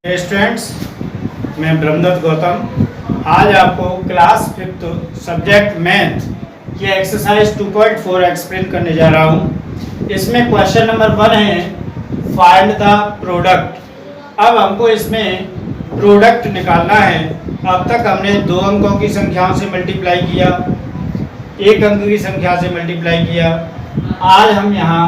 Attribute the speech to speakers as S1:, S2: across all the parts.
S1: Students, मैं ब्रह्मदत्त गौतम आज आपको क्लास 5th सब्जेक्ट मैथ की एक्सरसाइज 2.4 एक्सप्लेन करने जा रहा हूँ। इसमें क्वेश्चन नंबर 1 है फाइंड द प्रोडक्ट। अब हमको इसमें प्रोडक्ट निकालना है। अब तक हमने 2 अंकों की संख्याओं से मल्टीप्लाई किया, 1 अंक की संख्या से मल्टीप्लाई किया। आज हम यहाँ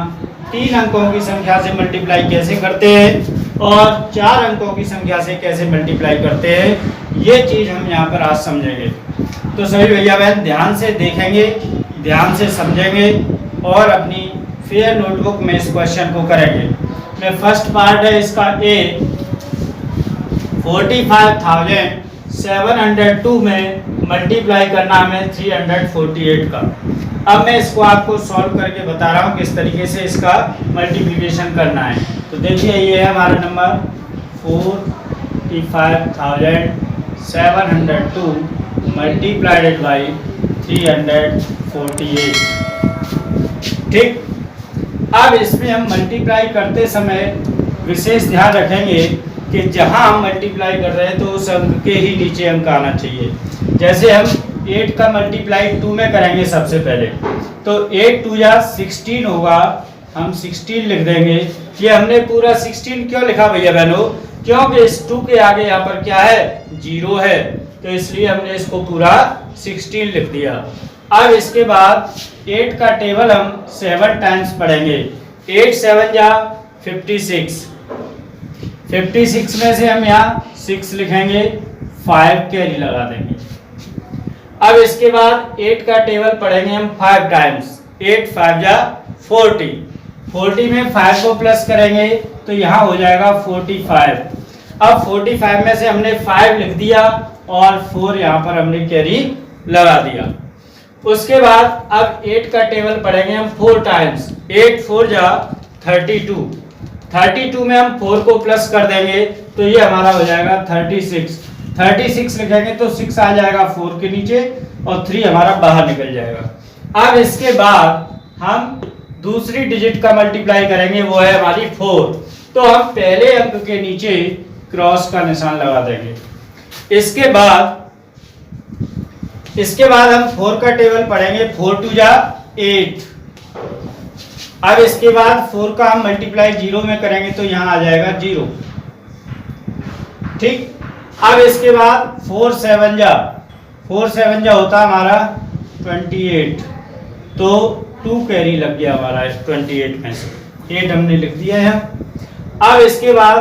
S1: 3 अंकों की संख्या से मल्टीप्लाई कैसे करते हैं और 4 अंकों की संख्या से कैसे मल्टीप्लाई करते हैं, ये चीज़ हम यहाँ पर आज समझेंगे। तो सभी भैया बहन ध्यान से देखेंगे, ध्यान से समझेंगे और अपनी फेयर नोटबुक में इस क्वेश्चन को करेंगे। मैं फर्स्ट पार्ट है इसका ए 45,702 में मल्टीप्लाई करना हमें 348 का। अब मैं इसको आपको सॉल्व करके बता रहा हूँ किस तरीके से इसका मल्टीप्लिकेशन करना है। तो देखिए ये है हमारा नंबर 45,702 मल्टीप्लाइडेड बाई 348। ठीक, अब इसमें हम मल्टीप्लाई करते समय विशेष ध्यान रखेंगे कि जहां हम मल्टीप्लाई कर रहे हैं तो उस अंक के ही नीचे अंक आना चाहिए। जैसे हम 8 का मल्टीप्लाई 2 में करेंगे सबसे पहले, तो 8 2 या 16 होगा, हम 16 लिख देंगे। ये हमने पूरा 16 क्यों लिखा भैया बहनों? क्योंकि इस 2 के आगे यहाँ पर क्या है, 0 है, तो इसलिए हमने इसको पूरा 16 लिख दिया। अब इसके बाद 8 का टेबल हम 7 टाइम्स पढ़ेंगे। 8 7 जा 56, 56 में से हम यहाँ 6 लिखेंगे, 5 कैरी लगा देंगे। अब इसके बाद 8 का टेबल पढ़ेंगे हम 5 टाइम्स। 8 5 जा 40, 40 में 5 को प्लस करेंगे तो यहाँ हो जाएगा 45। अब 45 में से हमने 5 लिख दिया और 4 यहाँ पर हमने कैरी लगा दिया। उसके बाद अब 8 का टेबल पढ़ेंगे हम 4 टाइम्स। 8 4 जा 32, 32 में हम 4 को प्लस कर देंगे तो ये हमारा हो जाएगा 36। 36 लिखेंगे तो 6 आ जाएगा 4 के नीचे और 3 हमारा बाहर निकल जाएगा। अब इसके बाद हम दूसरी डिजिट का मल्टीप्लाई करेंगे, वो है हमारी 4। तो हम पहले अंक के नीचे क्रॉस का निशान लगा देंगे। इसके बाद हम 4 का टेबल पढ़ेंगे। 4 2 जा 8। अब इसके बाद 4 का हम मल्टीप्लाई 0 में करेंगे तो यहाँ आ जाएगा 0। ठीक, अब इसके बाद 4 7 जा होता हमारा 28, तो 2 कैरी लग गया हमारा 28 में से, 8 हमने लिख दिया है। अब इसके बाद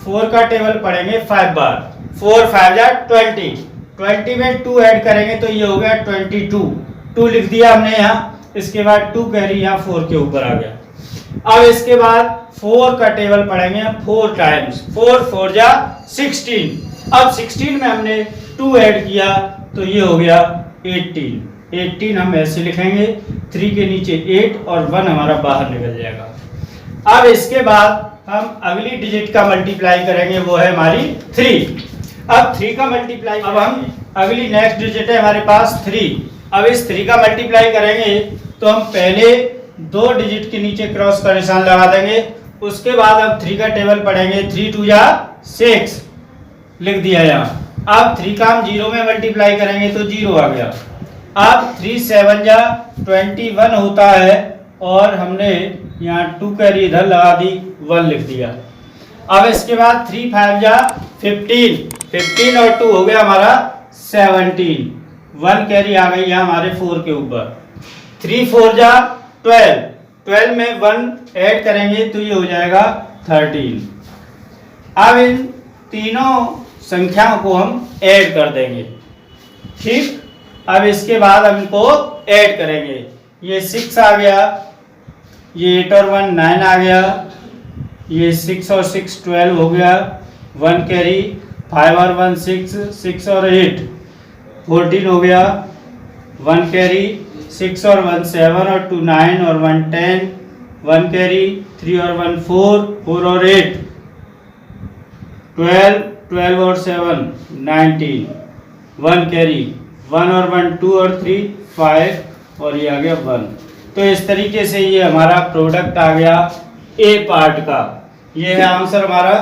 S1: 4 का टेबल पढ़ेंगे 5 बार। 4 5 जा 20, 20 में 2 ऐड करेंगे तो ये हो गया 22, 2 लिख दिया हमने यहाँ। इसके बाद 2 कैरी यहाँ 4 के ऊपर आ गया। अब इसके बाद 4 का टेबल पढ़ेंगे हम 4 टाइम्स। 4 4 जा 16, अब 16 में हमने 2 ऐड किया तो ये हो गया 18। 18 हम ऐसे लिखेंगे, 3 के नीचे 8 और 1 हमारा बाहर निकल जाएगा। अब इसके बाद हम अगली डिजिट का मल्टीप्लाई करेंगे, वो है हमारी 3। अब 3 का मल्टीप्लाई, अब हम अगली नेक्स्ट डिजिट है हमारे पास 3। अब इस 3 का मल्टीप्लाई करेंगे तो हम पहले 2 डिजिट के नीचे क्रॉस का निशान लगा देंगे। उसके बाद हम 3 का टेबल पढ़ेंगे। 3 2 जा 6 लिख दिया यहाँ। अब 3 का हम 0 में मल्टीप्लाई करेंगे तो 0 आ गया। अब 3 7 जा 21 होता है और हमने यहाँ 2 कैरी इधर लगा दी, 1 लिख दिया। अब इसके बाद 3 5 जा 15, 15 और 2 हो गया हमारा 17, 1 कैरी आ गई यहाँ हमारे 4 के ऊपर। 3 4 जा 12, 12 में 1 ऐड करेंगे तो ये हो जाएगा 13। अब इन तीनों संख्याओं को हम ऐड कर देंगे। ठीक, अब इसके बाद हम इनको ऐड करेंगे। ये 6 आ गया, ये 8 और 1 9 आ गया, ये 6 और 6 12 हो गया, 1 कैरी, 5 और 1 6, 6 और 8 14 हो गया, 1 कैरी, 6 और 1 7 और 2 9 और 1 10, 1 कैरी, 3 और 1 4, 4 और 8 12, 12 और 7 19, 1 कैरी, 1 और 1 2 और 3 5 और ये आ गया 1। तो इस तरीके से ये हमारा प्रोडक्ट आ गया ए पार्ट का। ये है आंसर हमारा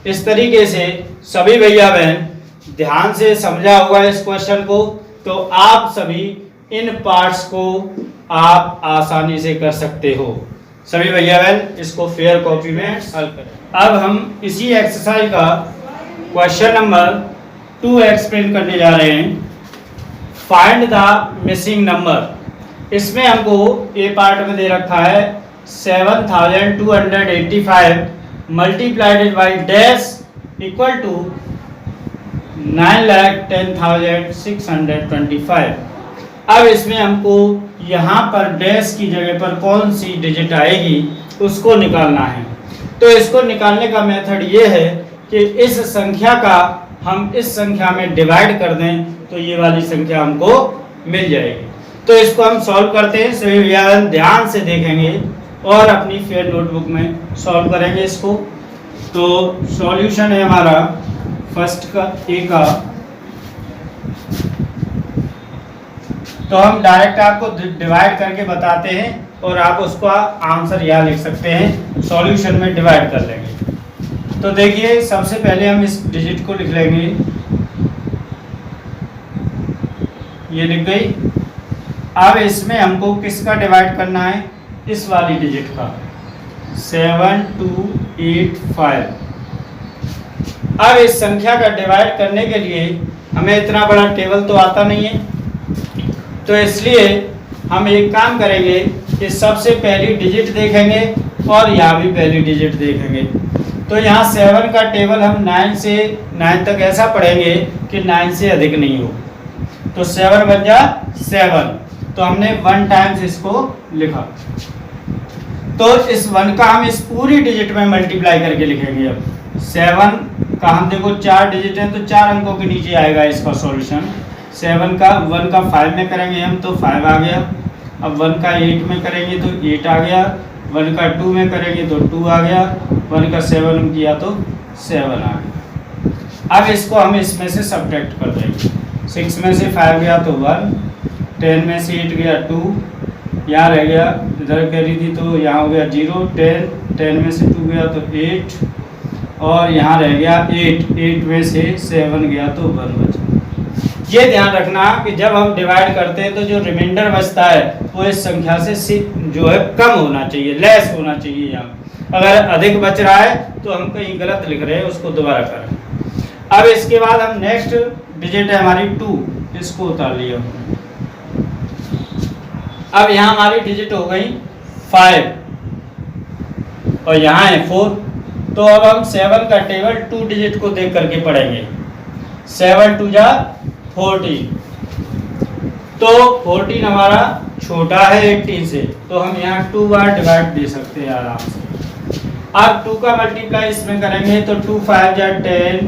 S1: इस तरीके से सभी भैया बहन ध्यान से समझा होगा इस क्वेश्चन को, तो आप सभी इन पार्ट्स को आप आसानी से कर सकते हो। सभी भैया बहन इसको फेयर कॉपी में हल करें। अब हम इसी एक्सरसाइज का क्वेश्चन नंबर 2 एक्सप्लेन करने जा रहे हैं। Find the missing number. इसमें हमको ए पार्ट में दे रखा है 7285 multiplied by dash equal to 9,10,625। अब इसमें हमको यहाँ पर डैश की जगह पर कौन सी डिजिट आएगी उसको निकालना है। तो इसको निकालने का मेथड ये है कि इस संख्या का हम इस संख्या में डिवाइड कर दें तो ये वाली संख्या हमको मिल जाएगी। तो इसको हम सॉल्व करते हैं। सभी भैया ध्यान से देखेंगे और अपनी फेयर नोटबुक में सॉल्व करेंगे इसको। तो सॉल्यूशन है हमारा फर्स्ट का ए का, तो हम डायरेक्ट आपको डिवाइड करके बताते हैं और आप उसका आंसर यहाँ लिख सकते हैं, सॉल्यूशन में डिवाइड कर लेंगे। तो देखिए सबसे पहले हम इस डिजिट को लिख लेंगे, ये लिख गई। अब इसमें हमको किसका डिवाइड करना है, इस वाली डिजिट का 7285। अब इस संख्या का डिवाइड करने के लिए हमें इतना बड़ा टेबल तो आता नहीं है, तो इसलिए हम एक काम करेंगे कि सबसे पहली डिजिट देखेंगे और यहाँ भी पहली डिजिट देखेंगे। तो यहाँ 7 का टेबल हम 9 से 9 तक ऐसा पढ़ेंगे कि 9 से अधिक नहीं हो, तो 7 बन जा 7। तो हमने 1 टाइम्स इसको लिखा, तो इस 1 का हम इस पूरी डिजिट में मल्टीप्लाई करके लिखेंगे। अब 7 का हम देखो 4 डिजिट है तो 4 अंकों के नीचे आएगा इसका सॉल्यूशन। 7 का 1 का 5 में करेंगे हम तो 5 आ गया। अब 1 का 8 में करेंगे तो 8 आ गया। 1 का 2 में करेंगे तो 2 आ गया। 1 का 7 में किया तो 7 आ गया। अब इसको हम इसमें से सब्ट्रैक्ट कर देंगे। 6 में से 5 गया तो 1, 10 में से 8 गया 2, यहाँ रह गया, इधर करी थी तो यहाँ हो गया 0, 10 में से 2 गया तो 8 और यहाँ रह गया 8 में से 7 गया तो 1 बचा। ये ध्यान रखना कि जब हम डिवाइड करते हैं तो जो रिमाइंडर बचता है वो इस संख्या से जो है कम होना चाहिए, लेस होना चाहिए। यहाँ अगर अधिक बच रहा है तो हम कहीं गलत लिख रहे हैं, उसको दोबारा करें। अब इसके बाद हम नेक्स्ट डिजिट है हमारी 2, इसको उतार लिया। अब यहाँ हमारी डिजिट हो गई 5 और यहाँ है 4। तो अब हम 7 का टेबल 2 डिजिट को देख करके पढ़ेंगे। 7 2 जा 14, तो 14 हमारा छोटा है 18 से, तो हम यहाँ 2 बार डिवाइड दे सकते हैं आराम से। अब 2 का मल्टीप्लाई इसमें करेंगे तो 2 5 जा 10,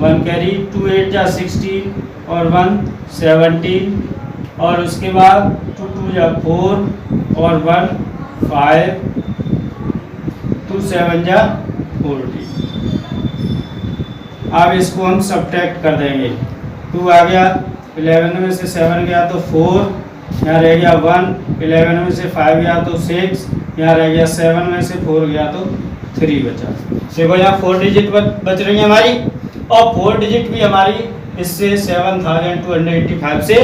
S1: 1 कैरी, 2 8 जा 16 और 1 17 और उसके बाद 2 2 जा 4 और 1 5, 2 7 जा 40। अब इसको हम सब्ट्रैक्ट कर देंगे। 2 आ गया, 11 में से 7 गया तो 4, यहाँ रह गया 1, 11 में से 5 गया तो 6, यहाँ रह गया 7 में से 4 गया तो 3 बचा। देखो यहाँ 4 डिजिट बच रही है हमारी, और 4 डिजिट भी हमारी इससे 7285 से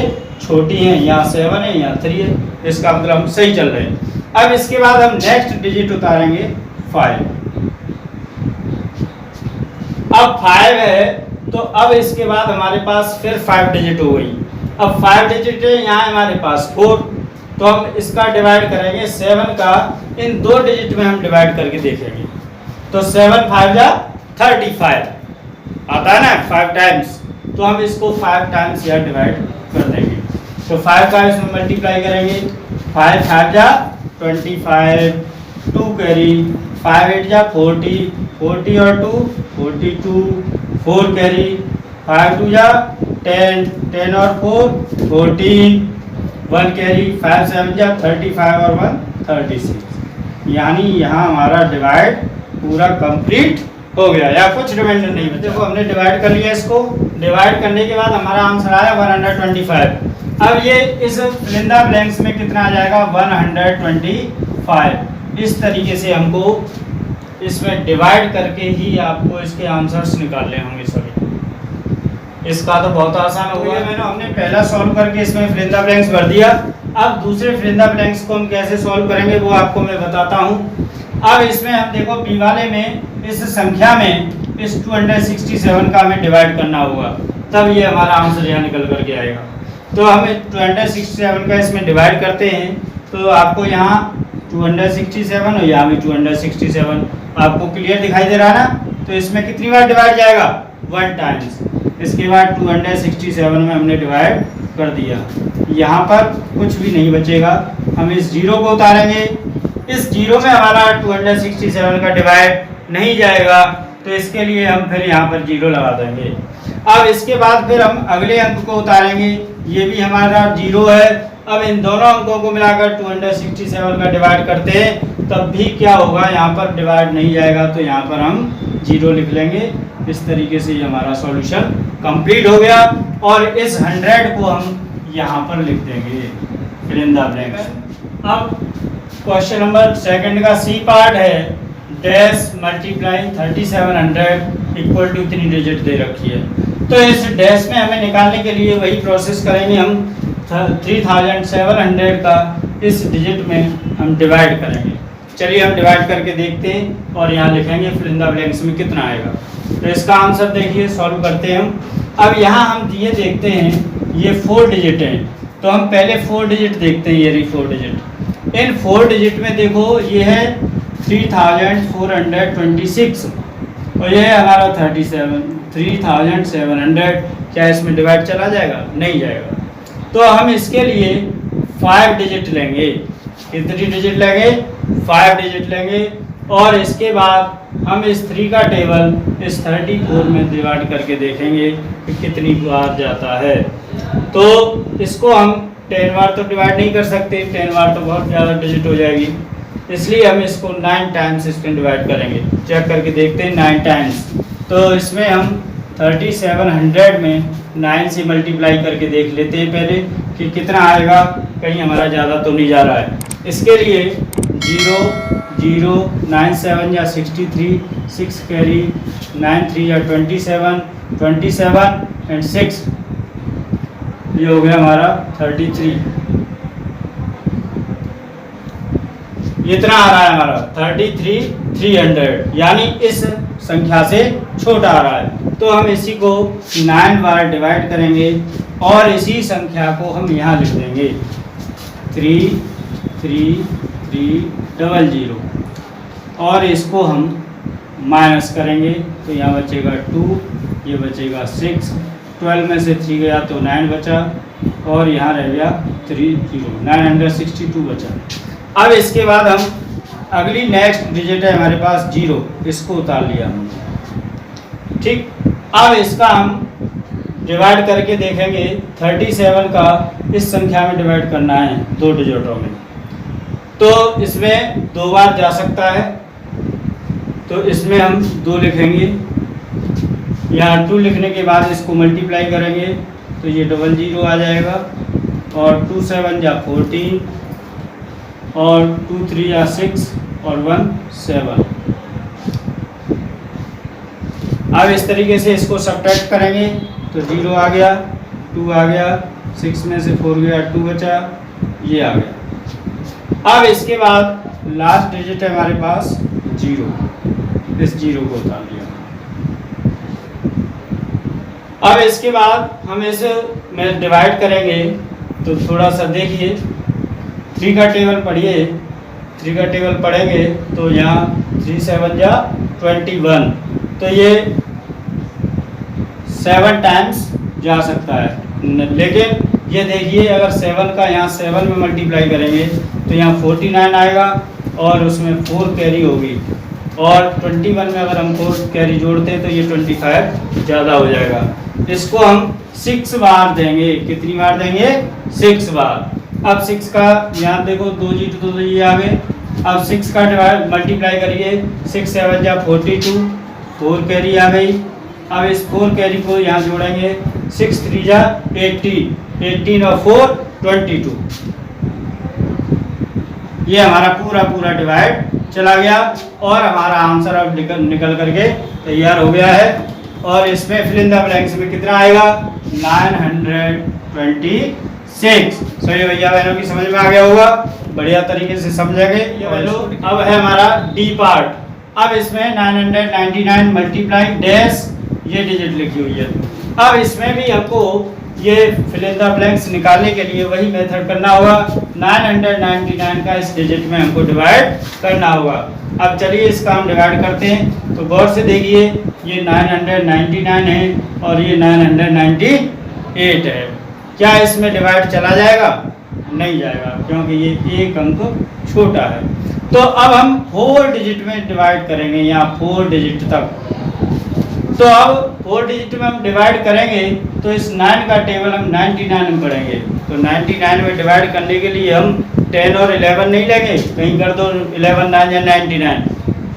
S1: छोटी हैं। यहाँ 7 है, यहाँ 3 है, इसका मतलब हम सही चल रहे हैं। अब इसके बाद हम नेक्स्ट डिजिट उतारेंगे 5। अब 5 है तो अब इसके बाद हमारे पास फिर 5 डिजिट हो गई। अब 5 डिजिट है, यहाँ हमारे पास 4, तो हम इसका डिवाइड करेंगे 7 का इन 2 डिजिट में हम डिवाइड करके देखेंगे। तो 7 5 जा 35 आता है ना 5 टाइम्स, तो हम इसको 5 टाइम्स यहाँ डिवाइड कर देंगे। तो 5 का इसमें मल्टीप्लाई करेंगे, 5 5 जा 25, 2 कैरी, 5 8 जा 40, 40 और 2 42, 4 कैरी, 5 2 जा 10, 10 और 4 14, 1 कैरी, 5 7 जा 35 और 1 36। यानी यहाँ हमारा डिवाइड पूरा कंप्लीट हो गया, या कुछ रिमाइंडर नहीं बचा। देखो हमने डिवाइड कर लिया, इसको डिवाइड करने के बाद हमारा आंसर आया 125। अब ये इस फिलिंदा ब्लैंक्स में कितना आ जाएगा 125। इस तरीके से हमको इसमें डिवाइड करके ही आपको इसके आंसर्स निकालने होंगे सभी। इसका तो बहुत आसान हो गया। हमने पहला सॉल्व करके इसमें फिल इन द ब्लैंक्स भर दिया। अब दूसरे फिल इन द ब्लैंक्स को हम कैसे सॉल्व करेंगे वो आपको मैं बताता हूँ। अब इसमें हम देखो बी वाले में इस संख्या में इस 267 का हमें डिवाइड करना होगा, तब ये हमारा आंसर यहाँ निकल करके आएगा। तो हम 267 का इसमें डिवाइड करते हैं, तो आपको यहाँ 267 और यहाँ भी 267 आपको क्लियर दिखाई दे रहा है ना। तो इसमें कितनी बार डिवाइड जाएगा? 1 टाइम्स। इसके बाद 267 में हमने डिवाइड कर दिया, यहाँ पर कुछ भी नहीं बचेगा। हम इस जीरो को उतारेंगे, इस जीरो में हमारा 267 का डिवाइड नहीं जाएगा, तो इसके लिए हम फिर यहाँ पर जीरो लगा देंगे। अब इसके बाद फिर हम अगले अंक को उतारेंगे, ये भी हमारा जीरो है। अब इन दोनों अंकों को मिलाकर 267 का डिवाइड करते हैं, तब भी क्या होगा? यहाँ पर डिवाइड नहीं जाएगा, तो यहाँ पर हम जीरो लिख लेंगे। इस तरीके से ये हमारा सॉल्यूशन कंप्लीट हो गया और इस 100 को हम यहाँ पर लिख देंगे फिल इन द ब्लैंक्स। अब क्वेश्चन नंबर 2 का सी पार्ट है, dash multiply 3700 equal to 3 digit दे रखी है। तो इस डैश में हमें निकालने के लिए वही प्रोसेस करेंगे। हम 3700 का इस डिजिट में हम डिवाइड करेंगे। चलिए हम डिवाइड करके देखते हैं और यहाँ लिखेंगे फिल इन द ब्लैंक्स में कितना आएगा। तो इसका आंसर देखिए, सॉल्व करते हैं हम। अब यहाँ हम ये देखते हैं, ये 4 डिजिट हैं, तो हम पहले 4 डिजिट देखते हैं। ये रही 4 डिजिट। इन 4 डिजिट में देखो ये है 3426 और ये है हमारा 3700। क्या इसमें डिवाइड चला जाएगा? नहीं जाएगा। तो हम इसके लिए 5 डिजिट लेंगे। कितनी डिजिट लेंगे? 5 डिजिट लेंगे। और इसके बाद हम इस 3 का टेबल इस 34 में डिवाइड करके देखेंगे कि कितनी बार जाता है। तो इसको हम 10 बार तो डिवाइड नहीं कर सकते, 10 बार तो बहुत ज़्यादा डिजिट हो जाएगी, इसलिए हम इसको 9 टाइम्स इसमें डिवाइड करेंगे। चेक करके देखते हैं 9 टाइम्स। तो इसमें हम 3700 में 9 से मल्टीप्लाई करके देख लेते हैं पहले कि कितना आएगा, कहीं हमारा ज़्यादा तो नहीं जा रहा है। इसके लिए 0 0 9 7 या 63, 6 कैरी, 9 3 या 27, 27 एंड 6, ये हो गया हमारा 33। इतना आ रहा है हमारा 33,300, यानी इस संख्या से छोटा आ रहा है। तो हम इसी को 9 बार डिवाइड करेंगे और इसी संख्या को हम यहाँ लिख देंगे 33,300 और इसको हम माइनस करेंगे, तो यहाँ बचेगा 2, ये बचेगा 6, 12 में से 3 गया तो 9 बचा और यहाँ रह गया 962 बचा। अब इसके बाद हम अगली नेक्स्ट डिजिट है हमारे पास 0, इसको उतार लिया हमने। ठीक, अब इसका हम डिवाइड करके देखेंगे। 37 का इस संख्या में डिवाइड करना है 2 डिजिटों में, तो इसमें 2 बार जा सकता है, तो इसमें हम 2 लिखेंगे। यहाँ 2 लिखने के बाद इसको मल्टीप्लाई करेंगे तो ये 00 आ जाएगा और 2 7 या 14 और 2 3 या 6 और 1 7। अब इस तरीके से इसको सब्ट्रैक्ट करेंगे तो 0 आ गया, 2 आ गया, 6 में से 4 गया, 2 बचा, ये आ गया। अब इसके बाद लास्ट डिजिट है हमारे पास 0, इस 0 को उतार लिया। अब इसके बाद हम इसे में डिवाइड करेंगे, तो थोड़ा सा देखिए 3 का टेबल पढ़िए। 3 का टेबल पढ़ेंगे तो यहाँ 3 7 या 21, तो ये 7 टाइम्स जा सकता है। लेकिन ये देखिए अगर 7 का यहाँ 7 में मल्टीप्लाई करेंगे तो यहाँ 49 आएगा और उसमें 4 कैरी होगी, और 21 में अगर हम 4 कैरी जोड़ते हैं तो ये 25 ज़्यादा हो जाएगा। इसको हम 6 बार देंगे। कितनी बार देंगे? 6 बार। अब 6 का यहाँ देखो 2 जीरो तो ये आ गए। अब 6 का डिवाइड मल्टीप्लाई करिए, 6 7 या 42, 4 कैरी आ गई। अब इस 4 कैरी को यहाँ जोड़ेंगे, 6 3 या 18, 18 और 4 22। ये हमारा पूरा डिवाइड चला गया और हमारा आंसर अब निकल करके तैयार हो गया है। और इसमें फिल इन द ब्लैंक्स में कितना आएगा 926। सही भैया बहनों की समझ में आ गया होगा, बढ़िया तरीके से समझेंगे। ये बहनों अब है हमारा डी पार्ट। अब इसमें 999 मल्टीप्लाई डैश ये डिजिट लिखी हुई है। अब इसमें भी हमको ये फिल इन द ब्लैंक्स निकालने के लिए वही मेथड करना होगा। 999 का इस डिजिट में हमको डिवाइड करना होगा। अब चलिए इसका हम डिवाइड करते हैं। तो गौर से देखिए ये 999 है और ये 998 है। क्या इसमें डिवाइड चला जाएगा? नहीं जाएगा, क्योंकि ये एक अंक छोटा है। तो अब हम 4 डिजिट में डिवाइड करेंगे, यहाँ 4 डिजिट तक। तो अब 4 डिजिट में हम डिवाइड करेंगे तो इस 9 का टेबल हम 99 में पढ़ेंगे। तो 99 में डिवाइड करने के लिए हम 10 और 11 नहीं लेंगे, कहीं कर दो 11 9 या 99,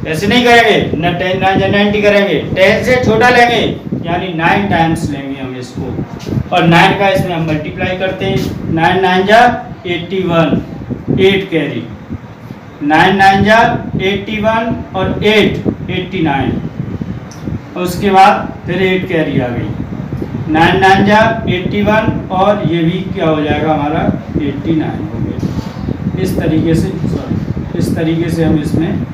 S1: ऐसे नहीं करेंगे, न 10 9 या 90 करेंगे, 10 से छोटा लेंगे, यानी 9 टाइम्स लेंगे हम इसको। और 9 का इसमें हम मल्टीप्लाई करते हैं। 9 9 जा 81, 8 कैरी, 9 9 जा 81 और 8 89, उसके बाद फिर 8 कैरी आ गई, 9 9 जा 81 और ये भी क्या हो जाएगा हमारा 89 हो गया। इस तरीके से हम इसमें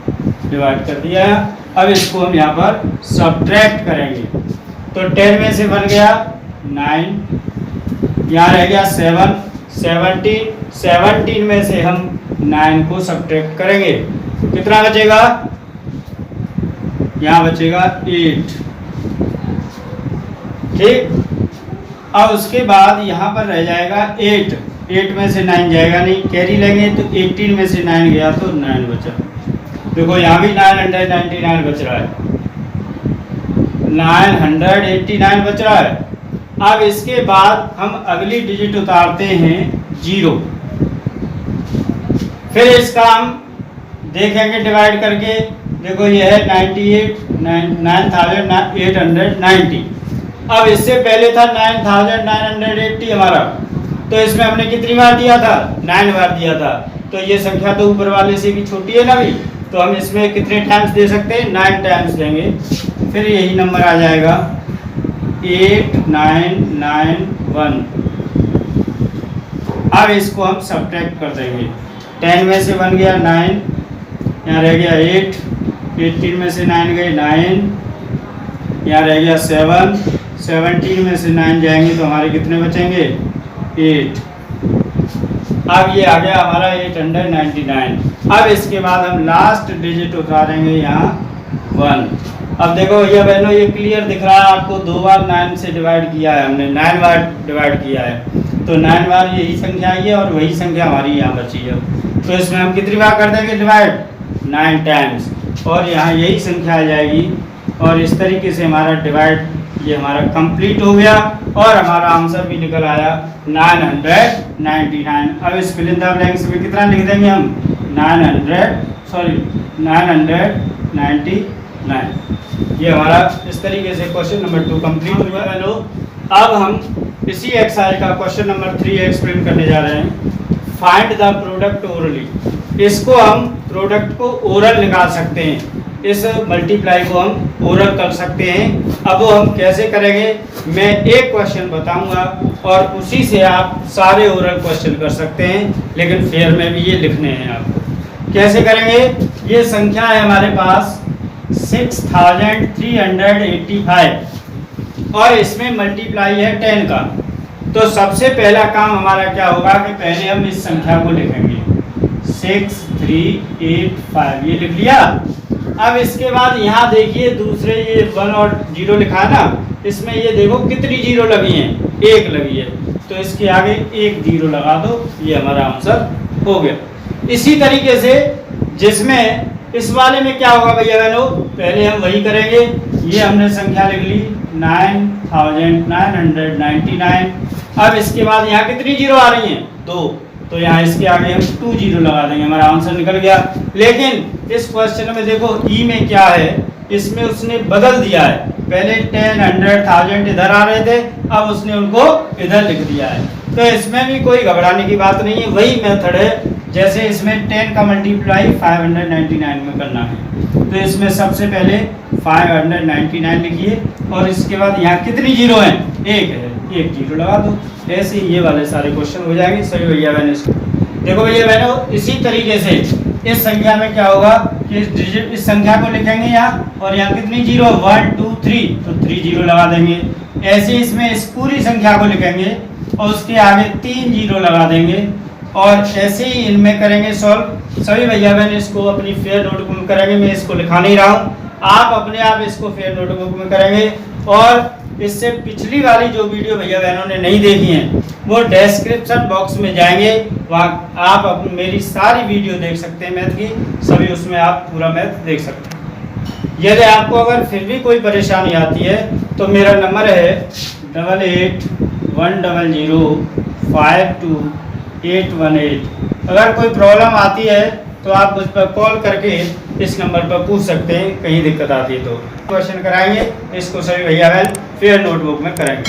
S1: डिवाइड कर दिया है। अब इसको हम यहाँ पर सब्ट्रैक्ट करेंगे। तो 10 में से बन गया 9, यहाँ रह गया 7, 17 में से हम 9 को सब्ट्रैक्ट करेंगे तो कितना बचेगा? यहाँ बचेगा 8। ठीक, अब उसके बाद यहाँ पर रह जाएगा 8 में से 9 जाएगा नहीं, कैरी लेंगे तो 18 में से 9 गया तो 9 बचा। देखो यहाँ भी 999 बच रहा है, 989 बच रहा है। अब इसके बाद हम अगली डिजिट उतारते हैं 0। फिर इसका हम देखेंगे डिवाइड करके। देखो ये है 9890। अब इससे पहले था 9980 हमारा, तो इसमें हमने कितनी बार दिया था? 9 बार दिया था। तो ये संख्या तो ऊपर वाले से भी छोटी है ना भी, तो हम इसमें कितने टाइम्स दे सकते हैं? 9 टाइम्स देंगे। फिर यही नंबर आ जाएगा 8991। अब इसको हम सब्ट्रैक्ट कर देंगे। 10 में से बन गया 9, यहाँ रह गया 8, 18 में से 9 गए 9, यहाँ रह गया 7, 17 में से 9 जाएंगे तो हमारे कितने बचेंगे? 8। अब ये आ गया हमारा 899। अब इसके बाद हम लास्ट डिजिट उतारेंगे यहाँ 1। अब देखो भैया बहनों ये क्लियर दिख रहा है आपको, 2 बार 9 से डिवाइड किया है हमने, 9 बार डिवाइड किया है। तो 9 बार यही संख्या आई है और वही संख्या हमारी यहाँ बची है। तो इसमें हम कितनी बार कर देंगे डिवाइड? 9 टाइम्स, और यहाँ यही संख्या आ जाएगी। और इस तरीके से हमारा डिवाइड ये हमारा कंप्लीट हो गया और हमारा आंसर भी निकल आया 999। अब इस फिल इन द ब्लैंक्स में कितना लिख देंगे हम? 999। ये हमारा इस तरीके से क्वेश्चन नंबर 2 कंप्लीट हुआ। हेलो, अब हम इसी एक्सरसाइज का क्वेश्चन नंबर 3 एक्सप्लेन करने जा रहे हैं। Find the product orally. इसको हम प्रोडक्ट को ओरल निकाल सकते हैं, इस मल्टीप्लाई को हम ओरल कर सकते हैं। अब वो हम कैसे करेंगे, मैं एक क्वेश्चन बताऊंगा और उसी से आप सारे ओरल क्वेश्चन कर सकते हैं, लेकिन फेयर में भी ये लिखने हैं आपको। कैसे करेंगे? ये संख्या है हमारे पास 6385 और इसमें मल्टीप्लाई है 10 का। तो सबसे पहला काम हमारा क्या होगा कि पहले हम इस संख्या को लिखेंगे 6385, ये लिख लिया। अब इसके बाद यहाँ देखिए दूसरे ये 1 और 0 लिखा है ना, इसमें ये देखो कितनी 0 लगी हैं? 1 लगी है, तो इसके आगे 1 0 लगा दो, ये हमारा आंसर हो गया। इसी तरीके से जिसमें इस वाले में क्या होगा भैया बहनों, पहले हम वही करेंगे। ये हमने संख्या लिख ली 9999। अब इसके बाद यहाँ कितनी 0 आ रही हैं? 2, तो यहाँ इसके आगे हम 2 0 लगा देंगे, हमारा आंसर निकल गया। लेकिन इस क्वेश्चन में देखो ई में क्या है, इसमें उसने बदल दिया है। पहले 10 100 1000 इधर आ रहे थे, अब उसने उनको इधर लिख दिया है। तो इसमें भी कोई घबराने की बात नहीं है, वही मेथड है जैसे इसमें 10 का मल्टीप्लाई 599 में करना है, तो इसमें सबसे पहले 599 लिखिए और इसके बाद यहाँ कितनी जीरो हैं, एक है, एक जीरो लगा दो। ऐसे ही ये वाले सारे क्वेश्चन हो जाएंगे। सभी भैया बहनों, देखो भैया बहनों, इसी तरीके से इस संख्या में क्या होगा कि इस संख्या को लिखेंगे यहाँ और यहाँ कितनी जीरो, 1 2 3, तो 3 जीरो लगा देंगे। ऐसे इसमें इस पूरी संख्या को लिखेंगे और उसके आगे 3 जीरो लगा देंगे और ऐसे ही इनमें करेंगे सॉल्व। सभी भैया बहन इसको अपनी फेयर नोटबुक में करेंगे, मैं इसको लिखा नहीं रहा हूँ, आप अपने आप इसको फेयर नोटबुक में करेंगे। और इससे पिछली वाली जो वीडियो भैया बहनों ने नहीं देखी है वो डिस्क्रिप्शन बॉक्स में जाएंगे, वहाँ आप मेरी सारी वीडियो देख सकते हैं मैथ की, सभी उसमें आप पूरा मैथ देख सकते हैं। यदि आपको अगर फिर भी कोई परेशानी आती है तो मेरा नंबर है 8810052818। अगर कोई प्रॉब्लम आती है तो आप मुझ पर कॉल करके इस नंबर पर पूछ सकते हैं, कहीं दिक्कत आती है तो क्वेश्चन कराएंगे, इसको सभी भैया बहन फेयर नोटबुक में करेंगे।